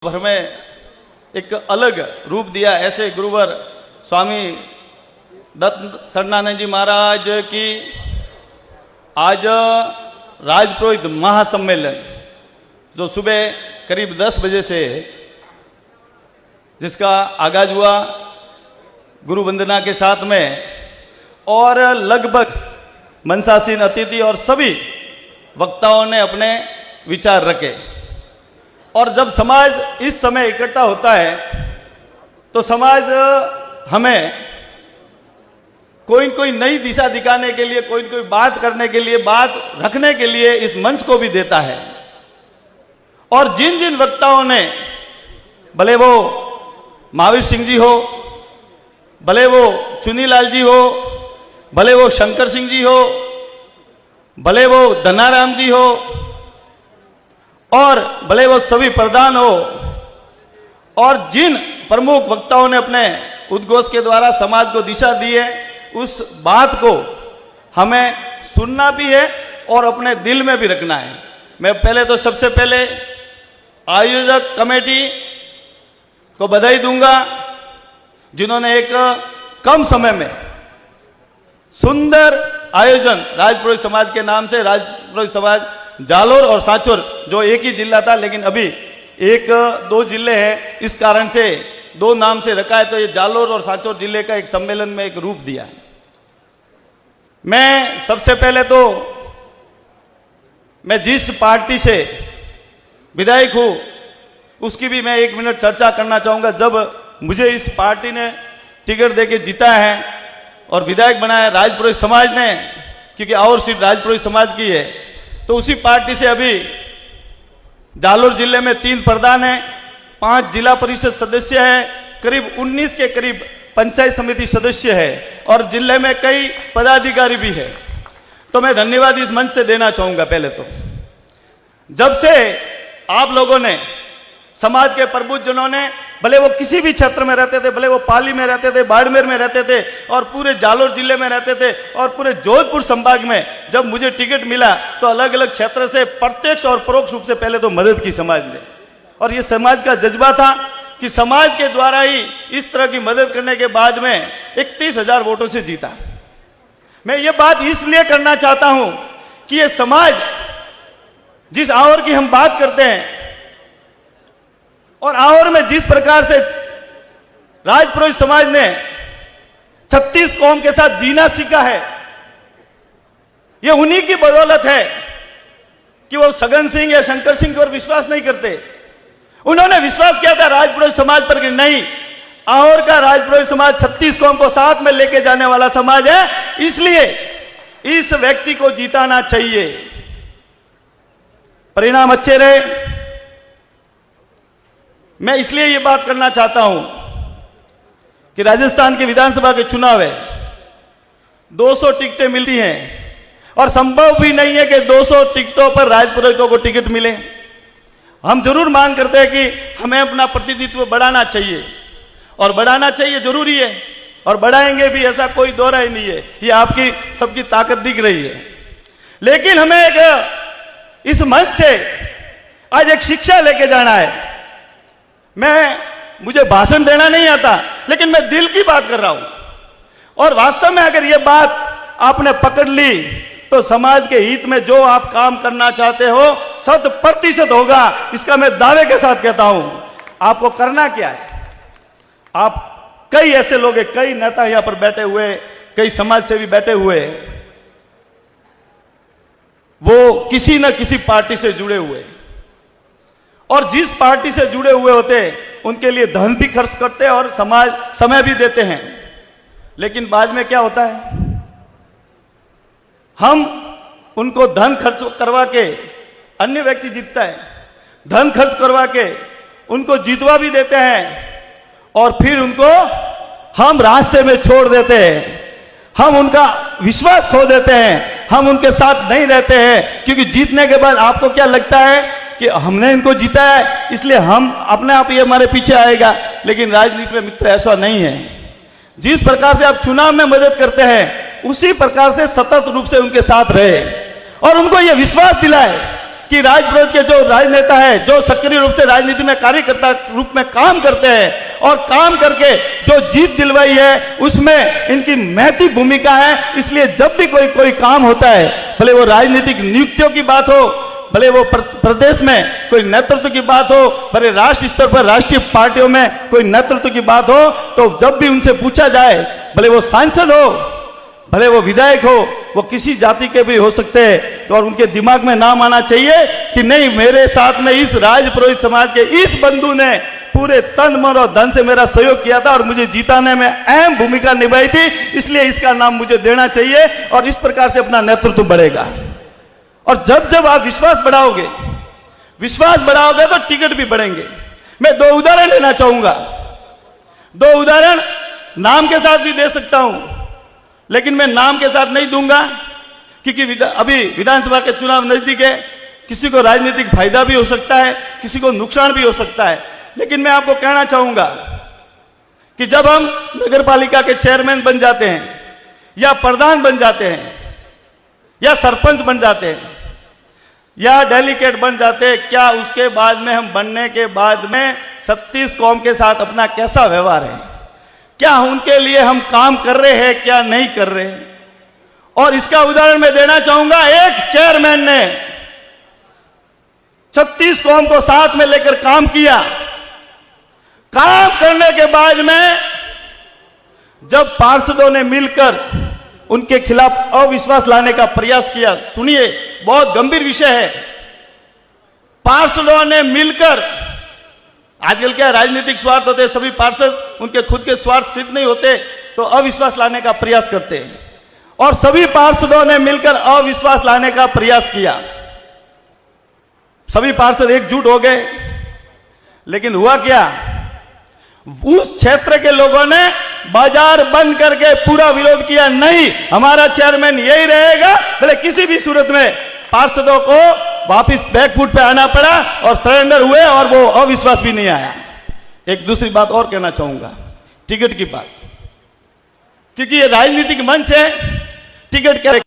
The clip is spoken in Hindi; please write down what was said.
भर में एक अलग रूप दिया। ऐसे गुरुवर स्वामी दत्त सरनानंद जी महाराज की आज राजपुरोहित महासम्मेलन जो सुबह करीब 10 बजे से जिसका आगाज हुआ गुरु वंदना के साथ में, और लगभग मनसासीन अतिथि और सभी वक्ताओं ने अपने विचार रखे। और जब समाज इस समय इकट्ठा होता है तो समाज हमें कोई नई दिशा दिखाने के लिए, कोई बात करने के लिए, बात रखने के लिए इस मंच को भी देता है। और जिन जिन वक्ताओं ने, भले वो महावीर सिंह जी हो, भले वो चुनीलाल जी हो, भले वो शंकर सिंह जी हो, भले वो धनाराम जी हो, और भले वो सभी प्रधान हो, और जिन प्रमुख वक्ताओं ने अपने उद्घोष के द्वारा समाज को दिशा दी है, उस बात को हमें सुनना भी है और अपने दिल में भी रखना है। मैं पहले तो सबसे पहले आयोजक कमेटी को बधाई दूंगा, जिन्होंने एक कम समय में सुंदर आयोजन राजपुरोहित समाज के नाम से, राजपुरोहित समाज जालोर और सांचौर जो एक ही जिला था, लेकिन अभी 1-2 जिले हैं, इस कारण से 2 नाम से रखा है। तो ये जालोर और सांचौर जिले का एक सम्मेलन में एक रूप दिया है। मैं सबसे पहले तो मैं जिस पार्टी से विधायक हूं उसकी भी मैं 1 मिनट चर्चा करना चाहूंगा। जब मुझे इस पार्टी ने टिकट देके जीता है और विधायक बनाया राजपुरोहित समाज ने, क्योंकि और सीट राजपुरोहित समाज की है, तो उसी पार्टी से अभी जालोर जिले में 3 प्रधान हैं, 5 जिला परिषद सदस्य हैं, करीब 19 के करीब पंचायत समिति सदस्य है, और जिले में कई पदाधिकारी भी है। तो मैं धन्यवाद इस मंच से देना चाहूंगा। पहले तो जब से आप लोगों ने, समाज के प्रबुद्धजनों ने, भले वो किसी भी क्षेत्र में रहते थे, भले वो पाली में रहते थे, बाड़मेर में रहते थे, और पूरे जालोर जिले में रहते थे, और पूरे जोधपुर संभाग में जब मुझे टिकट मिला तो अलग अलग क्षेत्र से प्रत्यक्ष और परोक्ष रूप से पहले तो मदद की समाज ने। और ये समाज का जज्बा था कि समाज के द्वारा ही इस तरह की मदद करने के बाद में 31,000 वोटों से जीता। मैं ये बात इसलिए करना चाहता हूं कि ये समाज, जिस आवर की हम बात करते हैं, और आवर में जिस प्रकार से राजपुरोहित समाज ने 36 कौम के साथ जीना सीखा है, ये उन्हीं की बदौलत है कि वो सगन सिंह या शंकर सिंह पर विश्वास नहीं करते। उन्होंने विश्वास किया था राजपुरोहित समाज पर कि नहीं, आवर का राजपुरोहित समाज 36 कौम को साथ में लेके जाने वाला समाज है, इसलिए इस व्यक्ति को जिताना चाहिए। परिणाम अच्छे रहे। मैं इसलिए ये बात करना चाहता हूं कि राजस्थान के विधानसभा के चुनाव है, 200 टिकटें मिलती हैं, और संभव भी नहीं है कि 200 टिकटों पर राजपुरोहितों को टिकट मिले। हम जरूर मांग करते हैं कि हमें अपना प्रतिनिधित्व बढ़ाना चाहिए, और बढ़ाना चाहिए जरूरी है, और बढ़ाएंगे भी, ऐसा कोई दो राय नहीं है। ये आपकी सबकी ताकत दिख रही है। लेकिन हमें एक इस मंच से आज एक शिक्षा लेके जाना है। मुझे भाषण देना नहीं आता, लेकिन मैं दिल की बात कर रहा हूं। और वास्तव में अगर ये बात आपने पकड़ ली तो समाज के हित में जो आप काम करना चाहते हो 100% होगा। इसका मैं दावे के साथ कहता हूं। आपको करना क्या है? आप, कई ऐसे लोग हैं, कई नेता यहां पर बैठे हुए, कई समाज सेवी बैठे हुए, वो किसी न किसी पार्टी से जुड़े हुए, और जिस पार्टी से जुड़े हुए होते उनके लिए धन भी खर्च करते हैं और समाज समय भी देते हैं। लेकिन बाद में क्या होता है, हम उनको धन खर्च करवा के, अन्य व्यक्ति जीतता है, धन खर्च करवा के उनको जीतवा भी देते हैं, और फिर उनको हम रास्ते में छोड़ देते हैं। हम उनका विश्वास खो देते हैं, हम उनके साथ नहीं रहते हैं, क्योंकि जीतने के बाद आपको क्या लगता है कि हमने इनको जीता है, इसलिए हम अपने आप ये हमारे पीछे आएगा। लेकिन राजनीति में मित्र ऐसा नहीं है। जिस प्रकार से आप चुनाव में मदद करते हैं, उसी प्रकार से सतत रूप से उनके साथ रहे, और उनको यह विश्वास दिलाए कि राजपुर के जो राजनेता है, जो सक्रिय रूप से राजनीति में कार्यकर्ता रूप में काम करते हैं और काम करके जो जीत दिलवाई है, उसमें इनकी महती भूमिका है। इसलिए जब भी कोई काम होता है, भले वो राजनीतिक नियुक्तियों की बात हो, भले वो प्रदेश में कोई नेतृत्व की बात हो, भले राष्ट्रीय स्तर पर राष्ट्रीय पार्टियों में कोई नेतृत्व की बात हो, तो जब भी उनसे पूछा जाए, भले वो सांसद हो, भले वो विधायक हो, वो किसी जाति के भी हो सकते हैं, तो और उनके दिमाग में नाम आना चाहिए कि नहीं, मेरे साथ में इस राजपुरोहित समाज के इस बंधु ने पूरे तन मन और धन से मेरा सहयोग किया था और मुझे जीताने में अहम भूमिका निभाई थी, इसलिए इसका नाम मुझे देना चाहिए। और इस प्रकार से अपना नेतृत्व बढ़ेगा। और जब जब आप विश्वास बढ़ाओगे तो टिकट भी बढ़ेंगे। मैं 2 उदाहरण लेना चाहूंगा। 2 उदाहरण नाम के साथ भी दे सकता हूं, लेकिन मैं नाम के साथ नहीं दूंगा क्योंकि अभी विधानसभा के चुनाव नजदीक है। किसी को राजनीतिक फायदा भी हो सकता है, किसी को नुकसान भी हो सकता है। लेकिन मैं आपको कहना चाहूंगा कि जब हम नगर पालिका के चेयरमैन बन जाते हैं या प्रधान बन जाते हैं या सरपंच बन जाते हैं या डेलीगेट बन जाते हैं, क्या उसके बाद में हम बनने के बाद में 36 कौम के साथ अपना कैसा व्यवहार है, क्या उनके लिए हम काम कर रहे हैं, क्या नहीं कर रहे हैं। और इसका उदाहरण मैं देना चाहूंगा। एक चेयरमैन ने 36 कौम को साथ में लेकर काम किया। काम करने के बाद में जब पार्षदों ने मिलकर उनके खिलाफ अविश्वास लाने का प्रयास किया, सुनिए बहुत गंभीर विषय है, पार्षदों ने मिलकर, आजकल क्या राजनीतिक स्वार्थ होते हैं, सभी पार्षद उनके खुद के स्वार्थ सिद्ध नहीं होते तो अविश्वास लाने का प्रयास करते हैं, और सभी पार्षदों ने मिलकर अविश्वास लाने का प्रयास किया। सभी पार्षद एकजुट हो गए, लेकिन हुआ क्या, उस क्षेत्र के लोगों ने बाजार बंद करके पूरा विरोध किया। नहीं, हमारा चेयरमैन यही रहेगा, भले किसी भी सूरत में। पार्षदों को वापिस बैकफुट पे आना पड़ा और सरेंडर हुए और वो अविश्वास भी नहीं आया। एक दूसरी बात और कहना चाहूंगा, टिकट की बात, क्योंकि ये राजनीतिक मंच है। टिकट क्या